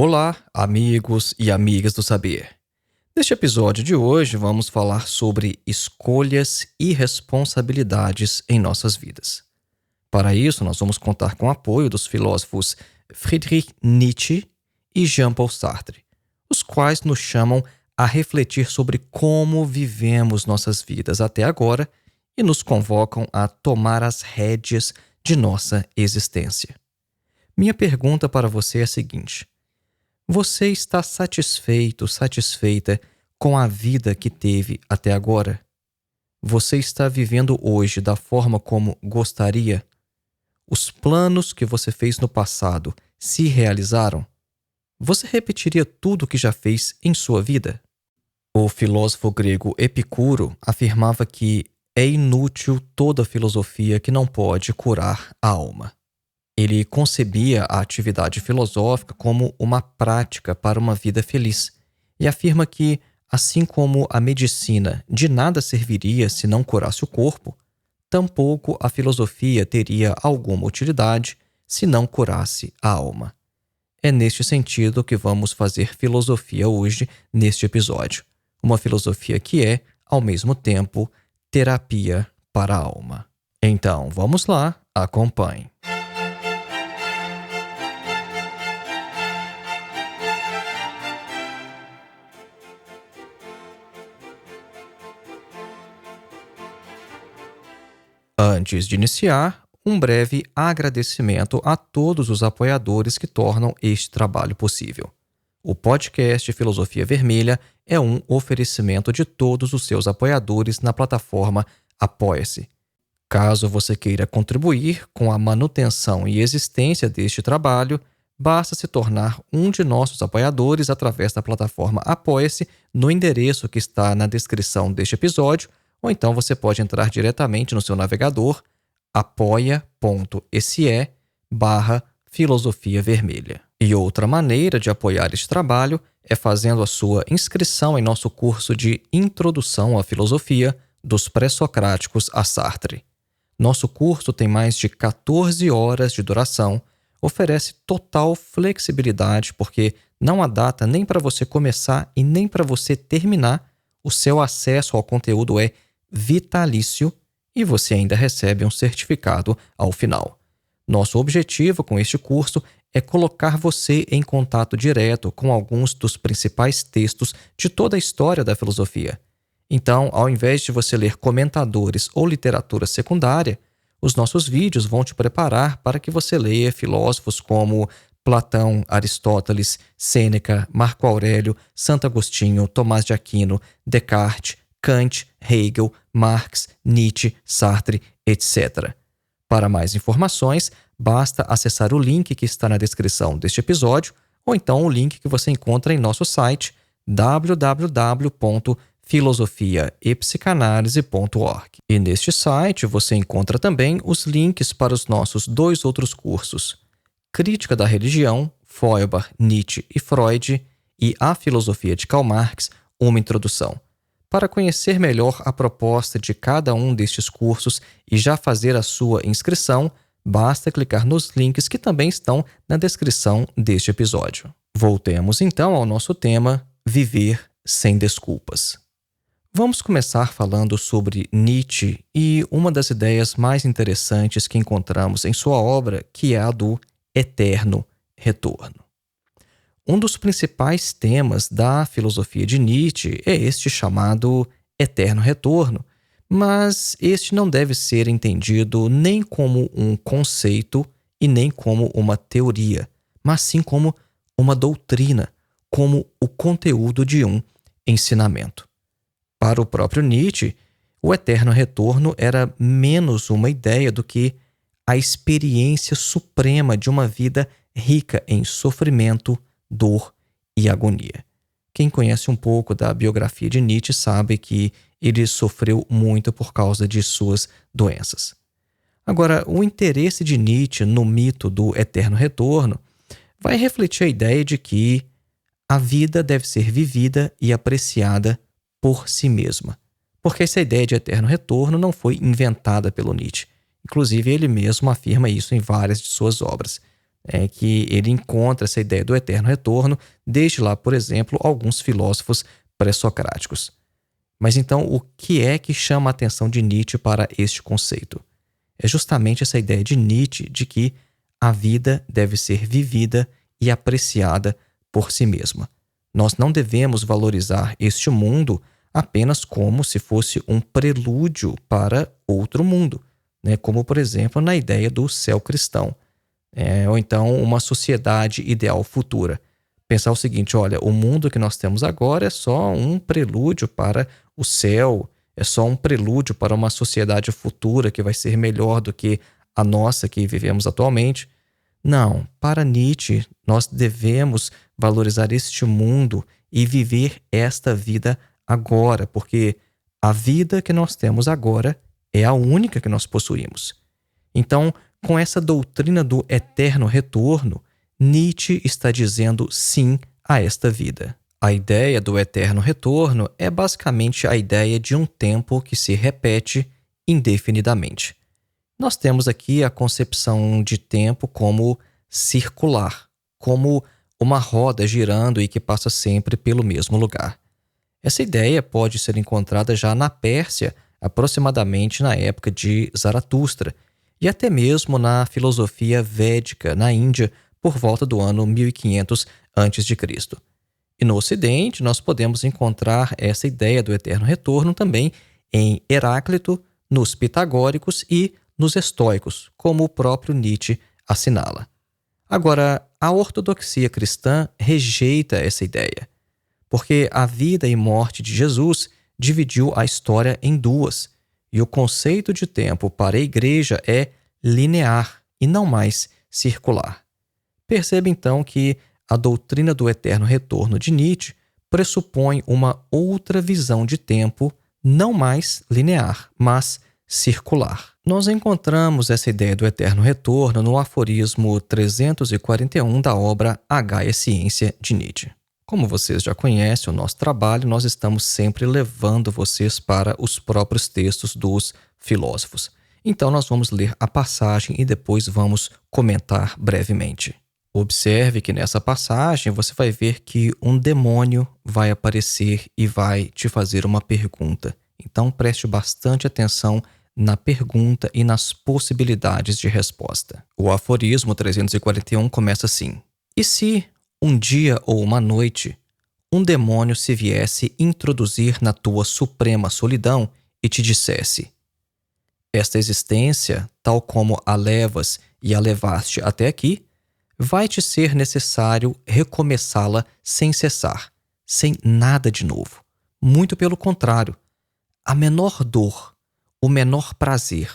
Olá, amigos e amigas do saber. Neste episódio de hoje, vamos falar sobre escolhas e responsabilidades em nossas vidas. Para isso, nós vamos contar com o apoio dos filósofos Friedrich Nietzsche e Jean-Paul Sartre, os quais nos chamam a refletir sobre como vivemos nossas vidas até agora e nos convocam a tomar as rédeas de nossa existência. Minha pergunta para você é a seguinte: você está satisfeito, satisfeita com a vida que teve até agora? Você está vivendo hoje da forma como gostaria? Os planos que você fez no passado se realizaram? Você repetiria tudo o que já fez em sua vida? O filósofo grego Epicuro afirmava que é inútil toda filosofia que não pode curar a alma. Ele concebia a atividade filosófica como uma prática para uma vida feliz e afirma que, assim como a medicina de nada serviria se não curasse o corpo, tampouco a filosofia teria alguma utilidade se não curasse a alma. É neste sentido que vamos fazer filosofia hoje, neste episódio. Uma filosofia que é, ao mesmo tempo, terapia para a alma. Então, vamos lá, acompanhe. Antes de iniciar, um breve agradecimento a todos os apoiadores que tornam este trabalho possível. O podcast Filosofia Vermelha é um oferecimento de todos os seus apoiadores na plataforma Apoia-se. Caso você queira contribuir com a manutenção e existência deste trabalho, basta se tornar um de nossos apoiadores através da plataforma Apoia-se no endereço que está na descrição deste episódio, ou então você pode entrar diretamente no seu navegador apoia.se/Filosofia Vermelha. E outra maneira de apoiar este trabalho é fazendo a sua inscrição em nosso curso de Introdução à Filosofia dos Pré-Socráticos a Sartre. Nosso curso tem mais de 14 horas de duração, oferece total flexibilidade porque não há data nem para você começar e nem para você terminar. O seu acesso ao conteúdo é vitalício e você ainda recebe um certificado ao final. Nosso objetivo com este curso é colocar você em contato direto com alguns dos principais textos de toda a história da filosofia. Então, ao invés de você ler comentadores ou literatura secundária, os nossos vídeos vão te preparar para que você leia filósofos como Platão, Aristóteles, Sêneca, Marco Aurélio, Santo Agostinho, Tomás de Aquino, Descartes, Kant, Hegel, Marx, Nietzsche, Sartre, etc. Para mais informações, basta acessar o link que está na descrição deste episódio ou então o link que você encontra em nosso site www.filosofiaepsicanalise.org. E neste site você encontra também os links para os nossos 2 outros cursos: Crítica da Religião, Feuerbach, Nietzsche e Freud, e A Filosofia de Karl Marx, uma introdução. Para conhecer melhor a proposta de cada um destes cursos e já fazer a sua inscrição, basta clicar nos links que também estão na descrição deste episódio. Voltemos então ao nosso tema: viver sem desculpas. Vamos começar falando sobre Nietzsche e uma das ideias mais interessantes que encontramos em sua obra, que é a do eterno retorno. Um dos principais temas da filosofia de Nietzsche é este chamado eterno retorno, mas este não deve ser entendido nem como um conceito e nem como uma teoria, mas sim como uma doutrina, como o conteúdo de um ensinamento. Para o próprio Nietzsche, o eterno retorno era menos uma ideia do que a experiência suprema de uma vida rica em sofrimento, dor e agonia. Quem conhece um pouco da biografia de Nietzsche sabe que ele sofreu muito por causa de suas doenças. Agora, o interesse de Nietzsche no mito do eterno retorno vai refletir a ideia de que a vida deve ser vivida e apreciada por si mesma, porque essa ideia de eterno retorno não foi inventada pelo Nietzsche. Inclusive, ele mesmo afirma isso em várias de suas obras. é que ele encontra essa ideia do eterno retorno desde lá, por exemplo, alguns filósofos pré-socráticos. Mas então, o que é que chama a atenção de Nietzsche para este conceito? É justamente essa ideia de Nietzsche de que a vida deve ser vivida e apreciada por si mesma. Nós não devemos valorizar este mundo apenas como se fosse um prelúdio para outro mundo, né? Como, por exemplo, na ideia do céu cristão, ou então uma sociedade ideal futura. Pensar o seguinte: olha, o mundo que nós temos agora é só um prelúdio para o céu, é só um prelúdio para uma sociedade futura que vai ser melhor do que a nossa que vivemos atualmente. Não, para Nietzsche, nós devemos valorizar este mundo e viver esta vida agora, porque a vida que nós temos agora é a única que nós possuímos. Então, com essa doutrina do eterno retorno, Nietzsche está dizendo sim a esta vida. A ideia do eterno retorno é basicamente a ideia de um tempo que se repete indefinidamente. Nós temos aqui a concepção de tempo como circular, como uma roda girando e que passa sempre pelo mesmo lugar. Essa ideia pode ser encontrada já na Pérsia, aproximadamente na época de Zaratustra, e até mesmo na filosofia védica na Índia, por volta do ano 1500 a.C. E no Ocidente, nós podemos encontrar essa ideia do eterno retorno também em Heráclito, nos pitagóricos e nos estoicos, como o próprio Nietzsche assinala. Agora, a ortodoxia cristã rejeita essa ideia, porque a vida e morte de Jesus dividiu a história em duas, e o conceito de tempo para a igreja é linear e não mais circular. Perceba então que a doutrina do eterno retorno de Nietzsche pressupõe uma outra visão de tempo, não mais linear, mas circular. Nós encontramos essa ideia do eterno retorno no aforismo 341 da obra H é Ciência, de Nietzsche. Como vocês já conhecem o nosso trabalho, nós estamos sempre levando vocês para os próprios textos dos filósofos. Então nós vamos ler a passagem e depois vamos comentar brevemente. Observe que nessa passagem você vai ver que um demônio vai aparecer e vai te fazer uma pergunta. Então preste bastante atenção na pergunta e nas possibilidades de resposta. O aforismo 341 começa assim: e se, um dia ou uma noite, um demônio se viesse introduzir na tua suprema solidão e te dissesse: esta existência, tal como a levas e a levaste até aqui, vai-te ser necessário recomeçá-la sem cessar, sem nada de novo. Muito pelo contrário, a menor dor, o menor prazer,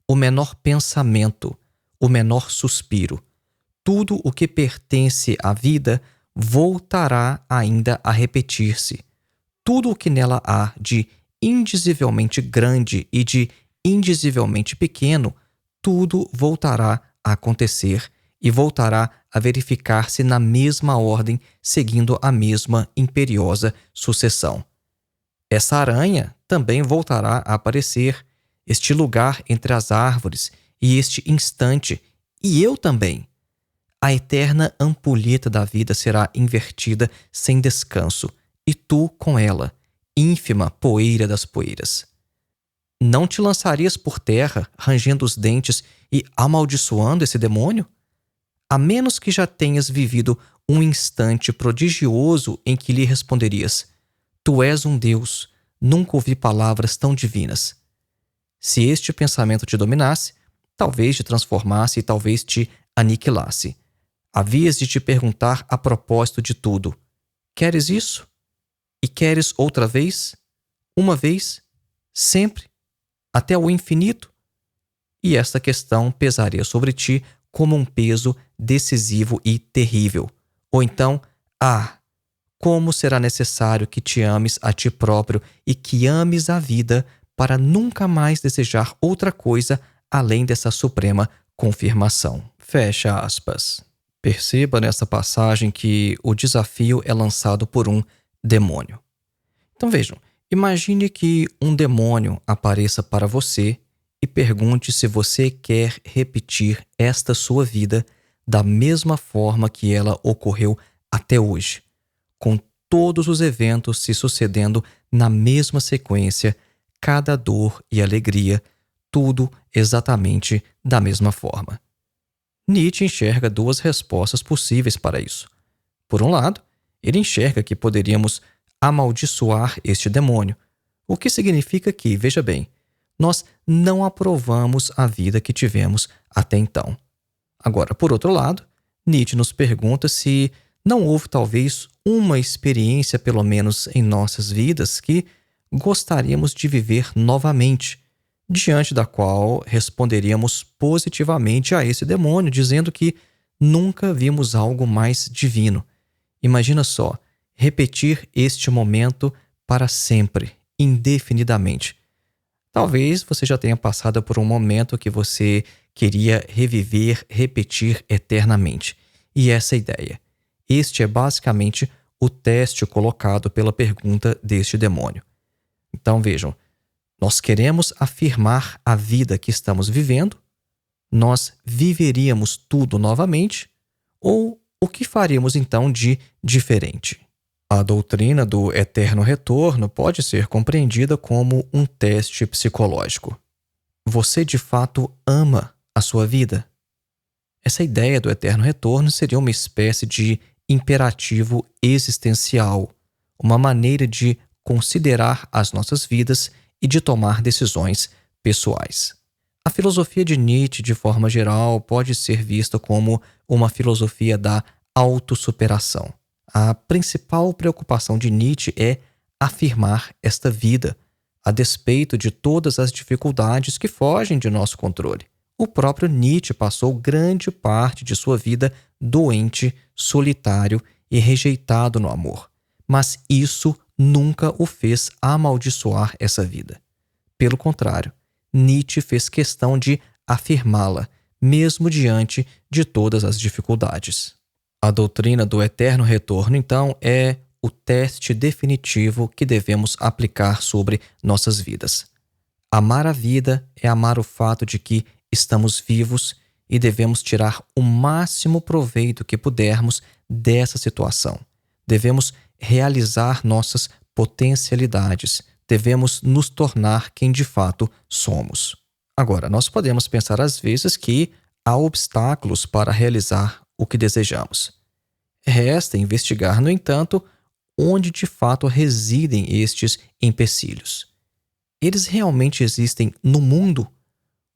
o menor pensamento, o menor suspiro, tudo o que pertence à vida voltará ainda a repetir-se. Tudo o que nela há de indizivelmente grande e de indizivelmente pequeno, tudo voltará a acontecer e voltará a verificar-se na mesma ordem, seguindo a mesma imperiosa sucessão. Essa aranha também voltará a aparecer, este lugar entre as árvores e este instante, e eu também. A eterna ampulheta da vida será invertida sem descanso, e tu com ela, ínfima poeira das poeiras. Não te lançarias por terra, rangendo os dentes e amaldiçoando esse demônio? A menos que já tenhas vivido um instante prodigioso em que lhe responderias: tu és um Deus, nunca ouvi palavras tão divinas. Se este pensamento te dominasse, talvez te transformasse e talvez te aniquilasse. Havias de te perguntar a propósito de tudo: queres isso? E queres outra vez? Uma vez? Sempre? Até o infinito? E esta questão pesaria sobre ti como um peso decisivo e terrível. Ou então, como será necessário que te ames a ti próprio e que ames a vida para nunca mais desejar outra coisa além dessa suprema confirmação. Fecha aspas. Perceba nessa passagem que o desafio é lançado por um demônio. Então vejam, imagine que um demônio apareça para você e pergunte se você quer repetir esta sua vida da mesma forma que ela ocorreu até hoje, com todos os eventos se sucedendo na mesma sequência, cada dor e alegria, tudo exatamente da mesma forma. Nietzsche enxerga duas respostas possíveis para isso. Por um lado, ele enxerga que poderíamos amaldiçoar este demônio, o que significa que, veja bem, nós não aprovamos a vida que tivemos até então. Agora, por outro lado, Nietzsche nos pergunta se não houve talvez uma experiência, pelo menos em nossas vidas, que gostaríamos de viver novamente, diante da qual responderíamos positivamente a esse demônio, dizendo que nunca vimos algo mais divino. Imagina só, repetir este momento para sempre, indefinidamente. Talvez você já tenha passado por um momento que você queria reviver, repetir eternamente. E essa é a ideia. Este é basicamente o teste colocado pela pergunta deste demônio. Então vejam, nós queremos afirmar a vida que estamos vivendo, nós viveríamos tudo novamente, ou o que faríamos então de diferente? A doutrina do eterno retorno pode ser compreendida como um teste psicológico. Você de fato ama a sua vida? Essa ideia do eterno retorno seria uma espécie de imperativo existencial, uma maneira de considerar as nossas vidas e de tomar decisões pessoais. A filosofia de Nietzsche, de forma geral, pode ser vista como uma filosofia da autossuperação. A principal preocupação de Nietzsche é afirmar esta vida, a despeito de todas as dificuldades que fogem de nosso controle. O próprio Nietzsche passou grande parte de sua vida doente, solitário e rejeitado no amor. Mas isso nunca o fez amaldiçoar essa vida. Pelo contrário, Nietzsche fez questão de afirmá-la, mesmo diante de todas as dificuldades. A doutrina do eterno retorno, então, é o teste definitivo que devemos aplicar sobre nossas vidas. Amar a vida é amar o fato de que estamos vivos e devemos tirar o máximo proveito que pudermos dessa situação. Devemos realizar nossas potencialidades. Devemos nos tornar quem de fato somos. Agora, nós podemos pensar às vezes que há obstáculos para realizar o que desejamos. Resta investigar, no entanto, onde de fato residem estes empecilhos. Eles realmente existem no mundo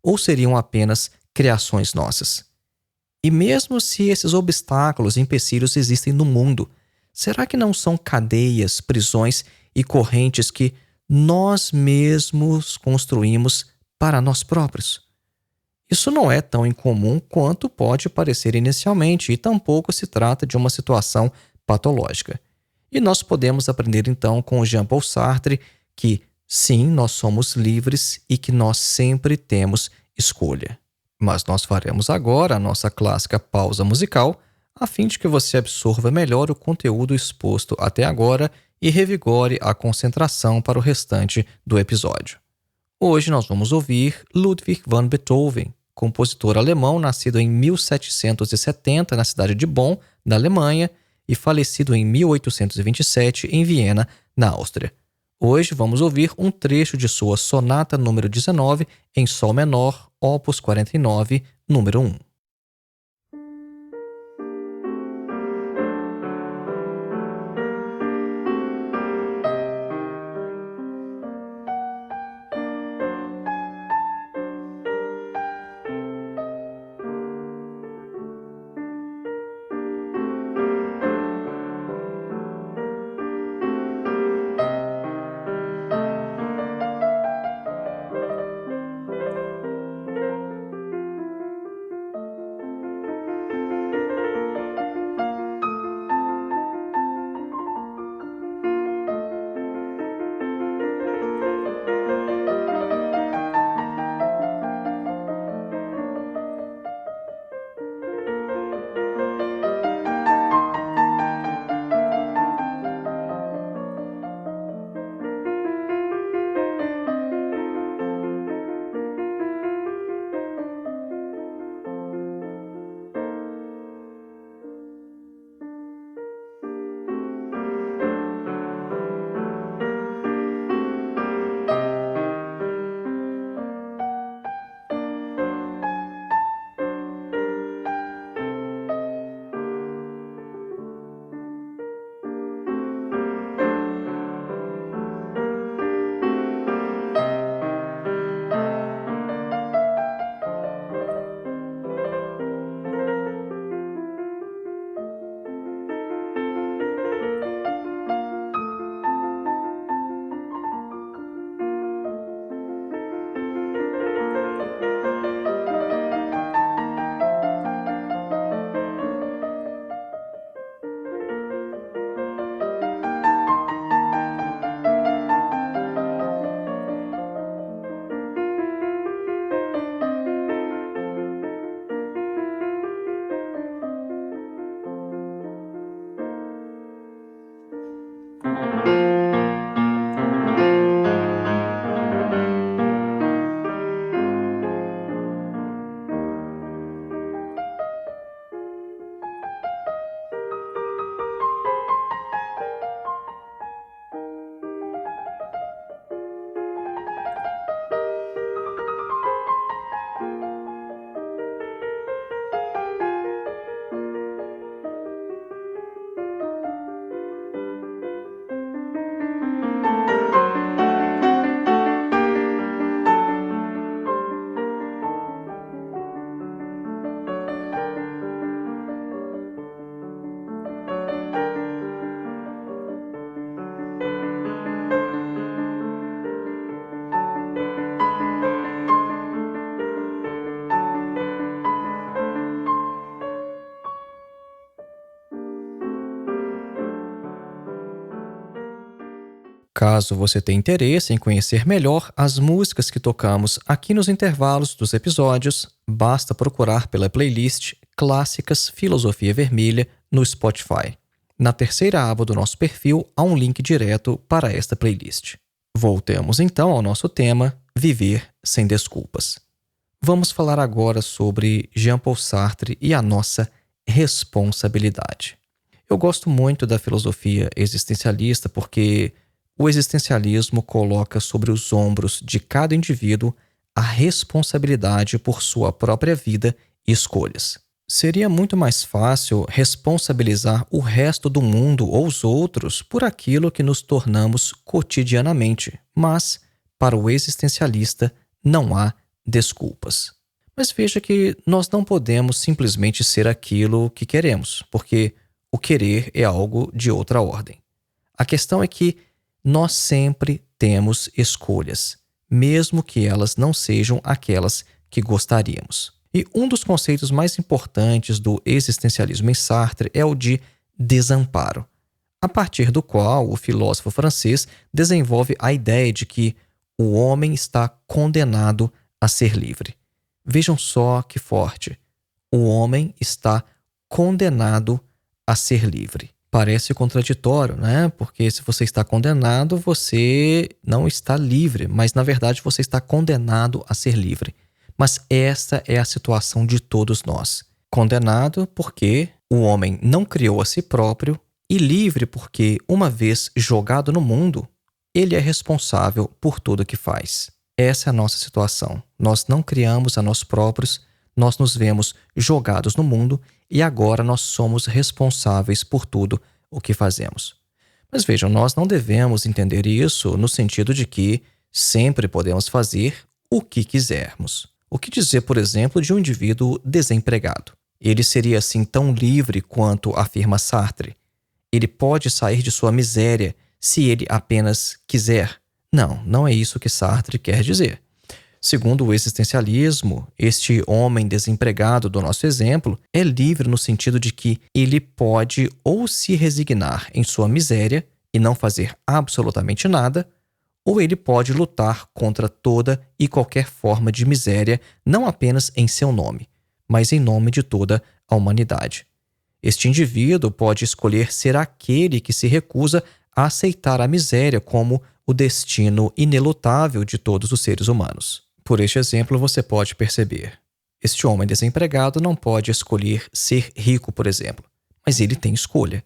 ou seriam apenas criações nossas? E mesmo se esses obstáculos e empecilhos existem no mundo, será que não são cadeias, prisões e correntes que nós mesmos construímos para nós próprios? Isso não é tão incomum quanto pode parecer inicialmente e tampouco se trata de uma situação patológica. E nós podemos aprender então com Jean-Paul Sartre que, sim, nós somos livres e que nós sempre temos escolha. Mas nós faremos agora a nossa clássica pausa musical, a fim de que você absorva melhor o conteúdo exposto até agora e revigore a concentração para o restante do episódio. Hoje nós vamos ouvir Ludwig van Beethoven, compositor alemão nascido em 1770 na cidade de Bonn, na Alemanha, e falecido em 1827 em Viena, na Áustria. Hoje vamos ouvir um trecho de sua sonata número 19 em sol menor, opus 49, número 1. Caso você tenha interesse em conhecer melhor as músicas que tocamos aqui nos intervalos dos episódios, basta procurar pela playlist Clássicas Filosofia Vermelha no Spotify. Na terceira aba do nosso perfil há um link direto para esta playlist. Voltemos então ao nosso tema, Viver sem Desculpas. Vamos falar agora sobre Jean-Paul Sartre e a nossa responsabilidade. Eu gosto muito da filosofia existencialista porque o existencialismo coloca sobre os ombros de cada indivíduo a responsabilidade por sua própria vida e escolhas. Seria muito mais fácil responsabilizar o resto do mundo ou os outros por aquilo que nos tornamos cotidianamente, mas, para o existencialista, não há desculpas. Mas veja que nós não podemos simplesmente ser aquilo que queremos, porque o querer é algo de outra ordem. A questão é que nós sempre temos escolhas, mesmo que elas não sejam aquelas que gostaríamos. E um dos conceitos mais importantes do existencialismo em Sartre é o de desamparo, a partir do qual o filósofo francês desenvolve a ideia de que o homem está condenado a ser livre. Vejam só que forte. O homem está condenado a ser livre. Parece contraditório, né? Porque se você está condenado, você não está livre, mas na verdade você está condenado a ser livre. Mas essa é a situação de todos nós. Condenado porque o homem não criou a si próprio e livre porque, uma vez jogado no mundo, ele é responsável por tudo que faz. Essa é a nossa situação. Nós não criamos a nós próprios, nós nos vemos jogados no mundo e agora nós somos responsáveis por tudo o que fazemos. Mas vejam, nós não devemos entender isso no sentido de que sempre podemos fazer o que quisermos. O que dizer, por exemplo, de um indivíduo desempregado? Ele seria assim tão livre quanto afirma Sartre? Ele pode sair de sua miséria se ele apenas quiser? Não, não é isso que Sartre quer dizer. Segundo o existencialismo, este homem desempregado do nosso exemplo é livre no sentido de que ele pode ou se resignar em sua miséria e não fazer absolutamente nada, ou ele pode lutar contra toda e qualquer forma de miséria, não apenas em seu nome, mas em nome de toda a humanidade. Este indivíduo pode escolher ser aquele que se recusa a aceitar a miséria como o destino inelutável de todos os seres humanos. Por este exemplo, você pode perceber. Este homem desempregado não pode escolher ser rico, por exemplo, mas ele tem escolha.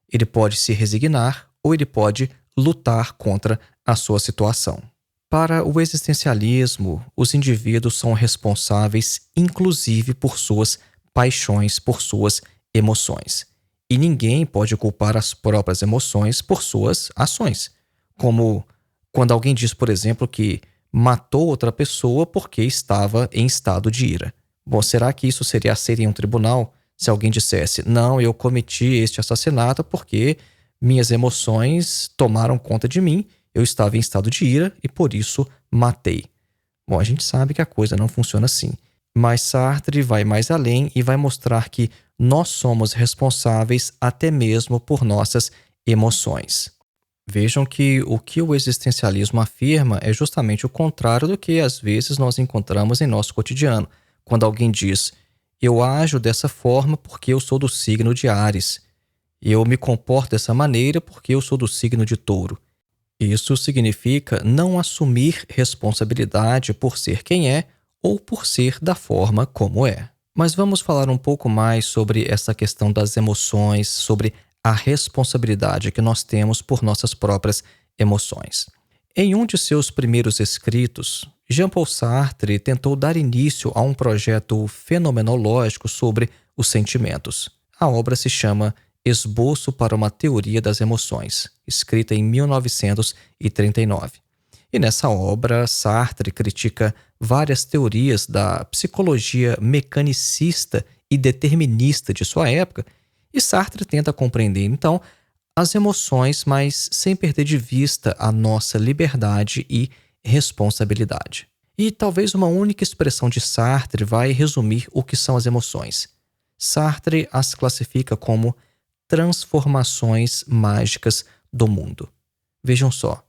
Ele pode se resignar ou ele pode lutar contra a sua situação. Para o existencialismo, os indivíduos são responsáveis, inclusive, por suas paixões, por suas emoções. E ninguém pode culpar as próprias emoções por suas ações. Como quando alguém diz, por exemplo, que matou outra pessoa porque estava em estado de ira. Bom, será que isso seria aceito em um tribunal se alguém dissesse: não, eu cometi este assassinato porque minhas emoções tomaram conta de mim, eu estava em estado de ira e por isso matei? Bom, a gente sabe que a coisa não funciona assim. Mas Sartre vai mais além e vai mostrar que nós somos responsáveis até mesmo por nossas emoções. Vejam que o existencialismo afirma é justamente o contrário do que às vezes nós encontramos em nosso cotidiano. Quando alguém diz: eu ajo dessa forma porque eu sou do signo de Áries. Eu me comporto dessa maneira porque eu sou do signo de Touro. Isso significa não assumir responsabilidade por ser quem é ou por ser da forma como é. Mas vamos falar um pouco mais sobre essa questão das emoções, sobre a responsabilidade que nós temos por nossas próprias emoções. Em um de seus primeiros escritos, Jean-Paul Sartre tentou dar início a um projeto fenomenológico sobre os sentimentos. A obra se chama Esboço para uma Teoria das Emoções, escrita em 1939. E nessa obra, Sartre critica várias teorias da psicologia mecanicista e determinista de sua época, e Sartre tenta compreender, então, as emoções, mas sem perder de vista a nossa liberdade e responsabilidade. E talvez uma única expressão de Sartre vai resumir o que são as emoções. Sartre as classifica como transformações mágicas do mundo. Vejam só,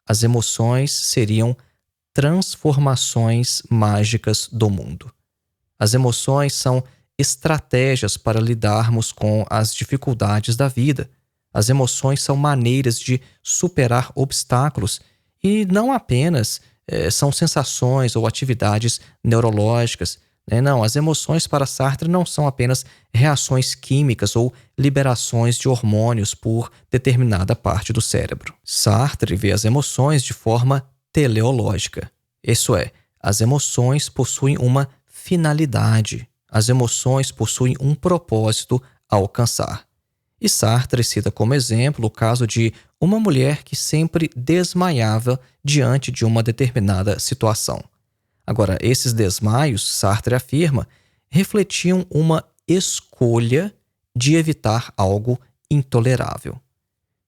As emoções seriam transformações mágicas do mundo. As emoções são estratégias para lidarmos com as dificuldades da vida. As emoções são maneiras de superar obstáculos e não apenas são sensações ou atividades neurológicas, né? Não, as emoções para Sartre não são apenas reações químicas ou liberações de hormônios por determinada parte do cérebro. Sartre vê as emoções de forma teleológica. Isso é, as emoções possuem uma finalidade. As emoções possuem um propósito a alcançar. E Sartre cita como exemplo o caso de uma mulher que sempre desmaiava diante de uma determinada situação. Agora, esses desmaios, Sartre afirma, refletiam uma escolha de evitar algo intolerável.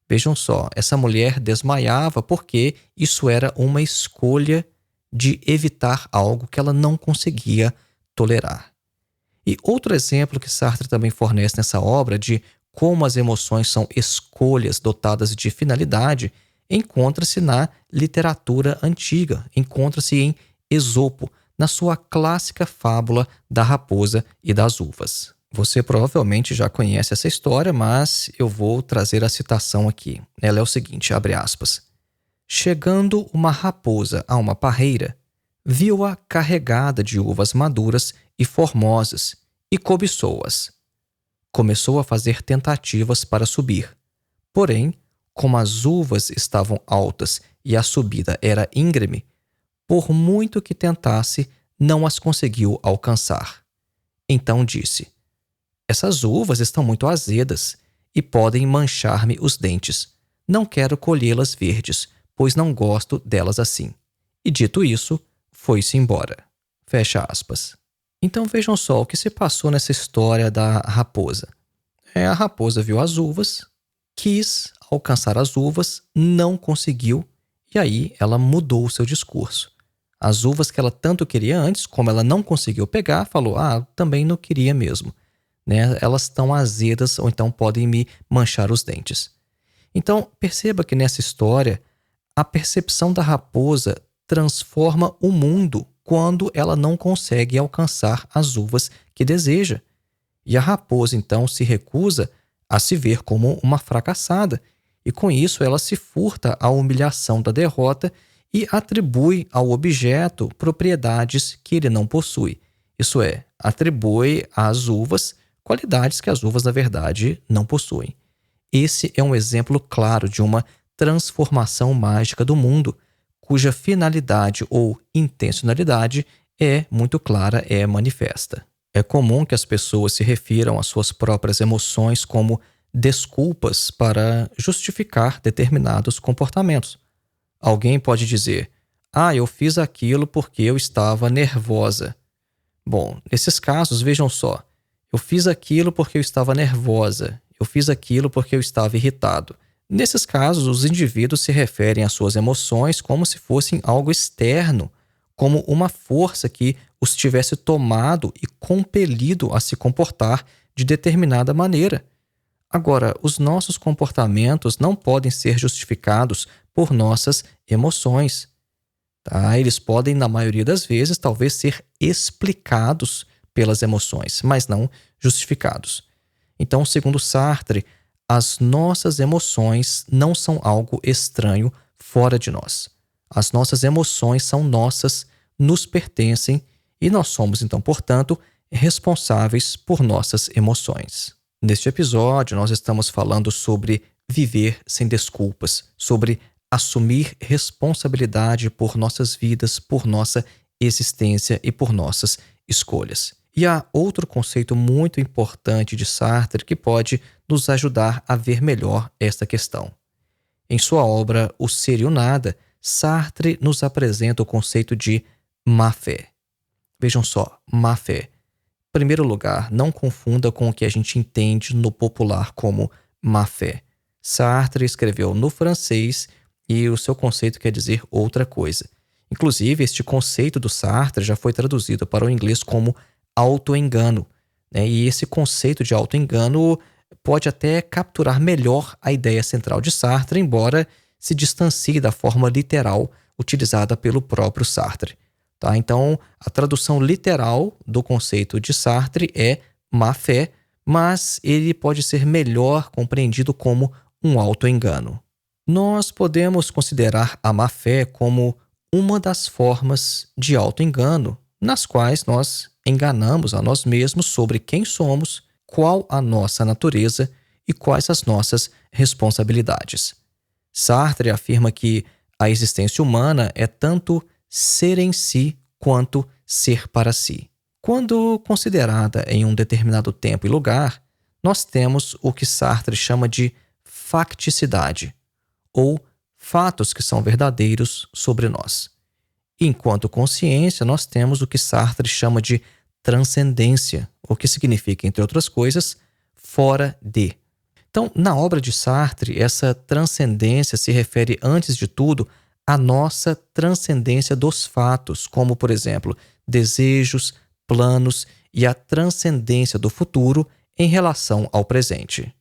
Vejam só, essa mulher desmaiava porque isso era uma escolha de evitar algo que ela não conseguia tolerar. E outro exemplo que Sartre também fornece nessa obra de como as emoções são escolhas dotadas de finalidade encontra-se na literatura antiga, encontra-se em Esopo, na sua clássica fábula da raposa e das uvas. Você provavelmente já conhece essa história, mas eu vou trazer a citação aqui. Ela é o seguinte, abre aspas. Chegando uma raposa a uma parreira, viu-a carregada de uvas maduras e formosas e cobiçou-as. Começou a fazer tentativas para subir. Porém, como as uvas estavam altas e a subida era íngreme, por muito que tentasse, não as conseguiu alcançar. Então disse: essas uvas estão muito azedas e podem manchar-me os dentes. Não quero colhê-las verdes, pois não gosto delas assim. E dito isso, foi-se embora. Fecha aspas. Então vejam só o que se passou nessa história da raposa. A raposa viu as uvas, quis alcançar as uvas, não conseguiu, e aí ela mudou o seu discurso. As uvas que ela tanto queria antes, como ela não conseguiu pegar, falou, também não queria mesmo. Né? Elas estão azedas ou então podem me manchar os dentes. Então, perceba que nessa história, a percepção da raposa transforma o mundo quando ela não consegue alcançar as uvas que deseja. E a raposa, então, se recusa a se ver como uma fracassada. E com isso, ela se furta à humilhação da derrota e atribui ao objeto propriedades que ele não possui. Isso é, atribui às uvas qualidades que as uvas, na verdade, não possuem. Esse é um exemplo claro de uma transformação mágica do mundo, cuja finalidade ou intencionalidade é muito clara, é manifesta. É comum que as pessoas se refiram às suas próprias emoções como desculpas para justificar determinados comportamentos. Alguém pode dizer, eu fiz aquilo porque eu estava nervosa. Bom, nesses casos, vejam só, eu fiz aquilo porque eu estava nervosa, eu fiz aquilo porque eu estava irritado. Nesses casos, os indivíduos se referem às suas emoções como se fossem algo externo, como uma força que os tivesse tomado e compelido a se comportar de determinada maneira. Agora, os nossos comportamentos não podem ser justificados por nossas emoções. Tá? Eles podem, na maioria das vezes, talvez ser explicados pelas emoções, mas não justificados. Então, segundo Sartre, as nossas emoções não são algo estranho fora de nós. As nossas emoções são nossas, nos pertencem e nós somos, então, portanto, responsáveis por nossas emoções. Neste episódio, nós estamos falando sobre viver sem desculpas, sobre assumir responsabilidade por nossas vidas, por nossa existência e por nossas escolhas. E há outro conceito muito importante de Sartre que pode nos ajudar a ver melhor esta questão. Em sua obra O Ser e o Nada, Sartre nos apresenta o conceito de má-fé. Vejam só, má-fé. Em primeiro lugar, não confunda com o que a gente entende no popular como má-fé. Sartre escreveu no francês e o seu conceito quer dizer outra coisa. Inclusive, este conceito do Sartre já foi traduzido para o inglês como autoengano, né? E esse conceito de autoengano pode até capturar melhor a ideia central de Sartre, embora se distancie da forma literal utilizada pelo próprio Sartre. Tá? Então, a tradução literal do conceito de Sartre é má-fé, mas ele pode ser melhor compreendido como um auto-engano. Nós podemos considerar a má-fé como uma das formas de auto-engano nas quais nós enganamos a nós mesmos sobre quem somos, qual a nossa natureza e quais as nossas responsabilidades. Sartre afirma que a existência humana é tanto ser em si quanto ser para si. Quando considerada em um determinado tempo e lugar, nós temos o que Sartre chama de facticidade, ou fatos que são verdadeiros sobre nós. Enquanto consciência, nós temos o que Sartre chama de transcendência, o que significa, entre outras coisas, fora de. Então, na obra de Sartre, essa transcendência se refere, antes de tudo, à nossa transcendência dos fatos, como, por exemplo, desejos, planos e a transcendência do futuro em relação ao presente.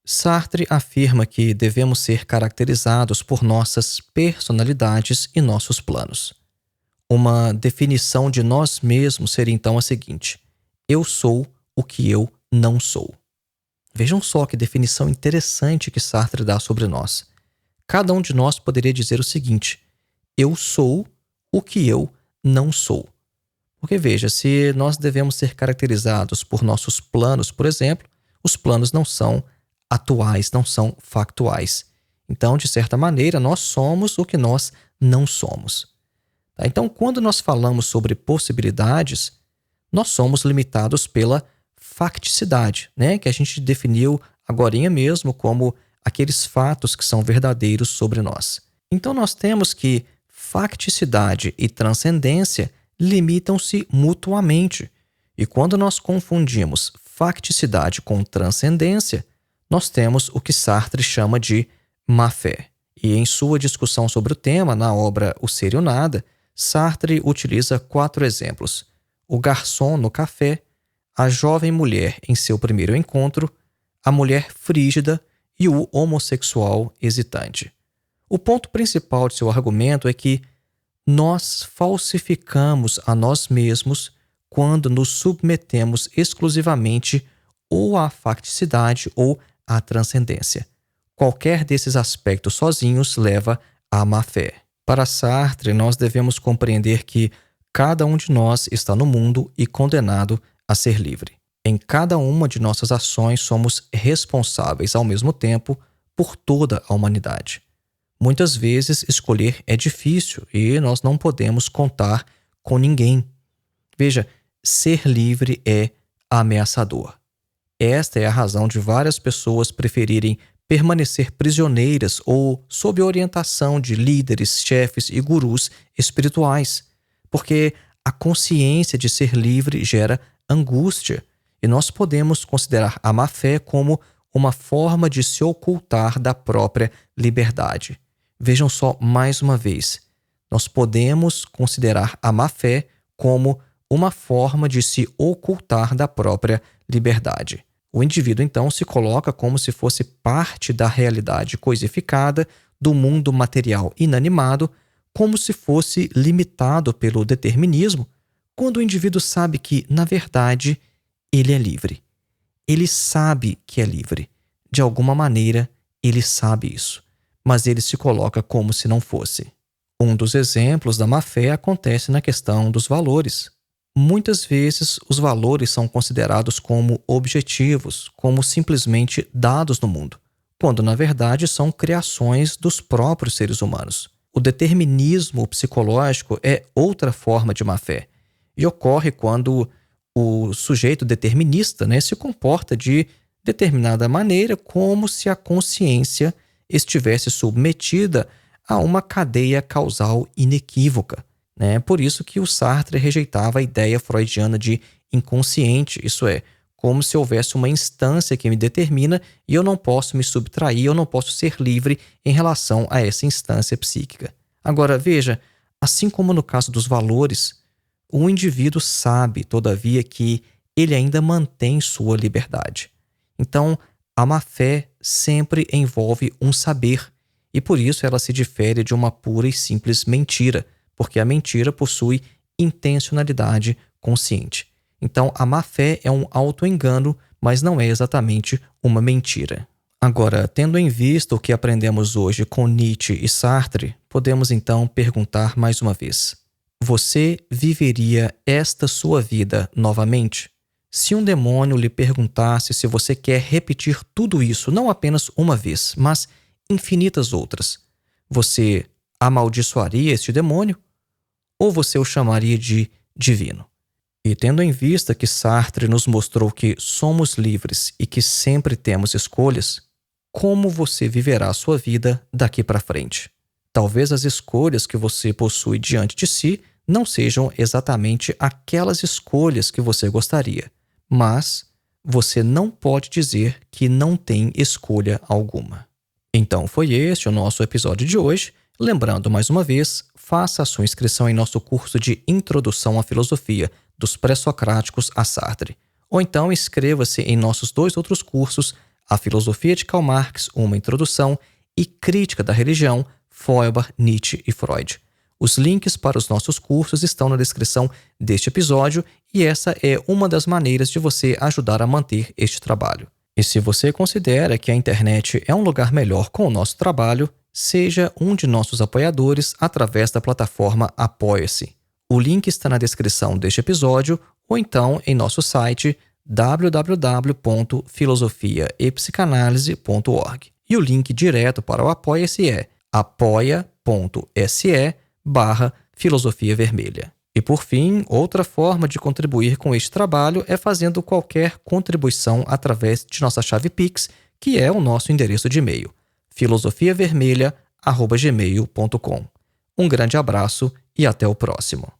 Sartre afirma que devemos ser caracterizados por nossas personalidades e nossos planos. Uma definição de nós mesmos seria então a seguinte: eu sou o que eu não sou. Vejam só que definição interessante que Sartre dá sobre nós. Cada um de nós poderia dizer o seguinte: eu sou o que eu não sou. Porque veja, se nós devemos ser caracterizados por nossos planos, por exemplo, os planos não são atuais, não são factuais. Então, de certa maneira, nós somos o que nós não somos. Tá? Então, quando nós falamos sobre possibilidades, nós somos limitados pela facticidade, né? Que a gente definiu agorinha mesmo como aqueles fatos que são verdadeiros sobre nós. Então, nós temos que facticidade e transcendência limitam-se mutuamente. E quando nós confundimos facticidade com transcendência, nós temos o que Sartre chama de má-fé. E em sua discussão sobre o tema, na obra O Ser e o Nada, Sartre utiliza 4 exemplos: o garçom no café, a jovem mulher em seu primeiro encontro, a mulher frígida e o homossexual hesitante. O ponto principal de seu argumento é que nós falsificamos a nós mesmos quando nos submetemos exclusivamente ou à facticidade ou à transcendência. Qualquer desses aspectos sozinhos leva à má-fé. Para Sartre, nós devemos compreender que cada um de nós está no mundo e condenado a ser livre. Em cada uma de nossas ações somos responsáveis ao mesmo tempo por toda a humanidade. Muitas vezes escolher é difícil e nós não podemos contar com ninguém. Veja, ser livre é ameaçador. Esta é a razão de várias pessoas preferirem permanecer prisioneiras ou sob orientação de líderes, chefes e gurus espirituais, porque a consciência de ser livre gera angústia e nós podemos considerar a má-fé como uma forma de se ocultar da própria liberdade. Vejam só mais uma vez, nós podemos considerar a má-fé como uma forma de se ocultar da própria liberdade. O indivíduo, então, se coloca como se fosse parte da realidade coisificada, do mundo material inanimado, como se fosse limitado pelo determinismo, quando o indivíduo sabe que, na verdade, ele é livre. Ele sabe que é livre. De alguma maneira, ele sabe isso. Mas ele se coloca como se não fosse. Um dos exemplos da má-fé acontece na questão dos valores. Muitas vezes, os valores são considerados como objetivos, como simplesmente dados no mundo, quando, na verdade, são criações dos próprios seres humanos. O determinismo psicológico é outra forma de má-fé e ocorre quando o sujeito determinista, se comporta de determinada maneira como se a consciência estivesse submetida a uma cadeia causal inequívoca. Por isso que o Sartre rejeitava a ideia freudiana de inconsciente, isso é, como se houvesse uma instância que me determina e eu não posso me subtrair, eu não posso ser livre em relação a essa instância psíquica. Agora, veja, assim como no caso dos valores, o indivíduo sabe, todavia, que ele ainda mantém sua liberdade. Então, a má-fé sempre envolve um saber, e por isso ela se difere de uma pura e simples mentira, porque a mentira possui intencionalidade consciente. Então, a má-fé é um auto-engano, mas não é exatamente uma mentira. Agora, tendo em vista o que aprendemos hoje com Nietzsche e Sartre, podemos então perguntar mais uma vez: você viveria esta sua vida novamente? Se um demônio lhe perguntasse se você quer repetir tudo isso, não apenas uma vez, mas infinitas outras, você amaldiçoaria este demônio? Ou você o chamaria de divino? E tendo em vista que Sartre nos mostrou que somos livres e que sempre temos escolhas, como você viverá a sua vida daqui para frente? Talvez as escolhas que você possui diante de si não sejam exatamente aquelas escolhas que você gostaria, mas você não pode dizer que não tem escolha alguma. Então foi este o nosso episódio de hoje. Lembrando mais uma vez, faça a sua inscrição em nosso curso de Introdução à Filosofia, dos Pré-Socráticos a Sartre. Ou então inscreva-se em nossos 2 outros cursos, A Filosofia de Karl Marx, uma introdução, e Crítica da Religião, Feuerbach, Nietzsche e Freud. Os links para os nossos cursos estão na descrição deste episódio e essa é uma das maneiras de você ajudar a manter este trabalho. E se você considera que a internet é um lugar melhor com o nosso trabalho, seja um de nossos apoiadores através da plataforma Apoia-se. O link está na descrição deste episódio ou então em nosso site www.filosofiaepsicanalise.org. E o link direto para o Apoia-se é apoia.se/Filosofia Vermelha. E por fim, outra forma de contribuir com este trabalho é fazendo qualquer contribuição através de nossa chave Pix, que é o nosso endereço de e-mail, filosofiavermelha@gmail.com. Um grande abraço e até o próximo.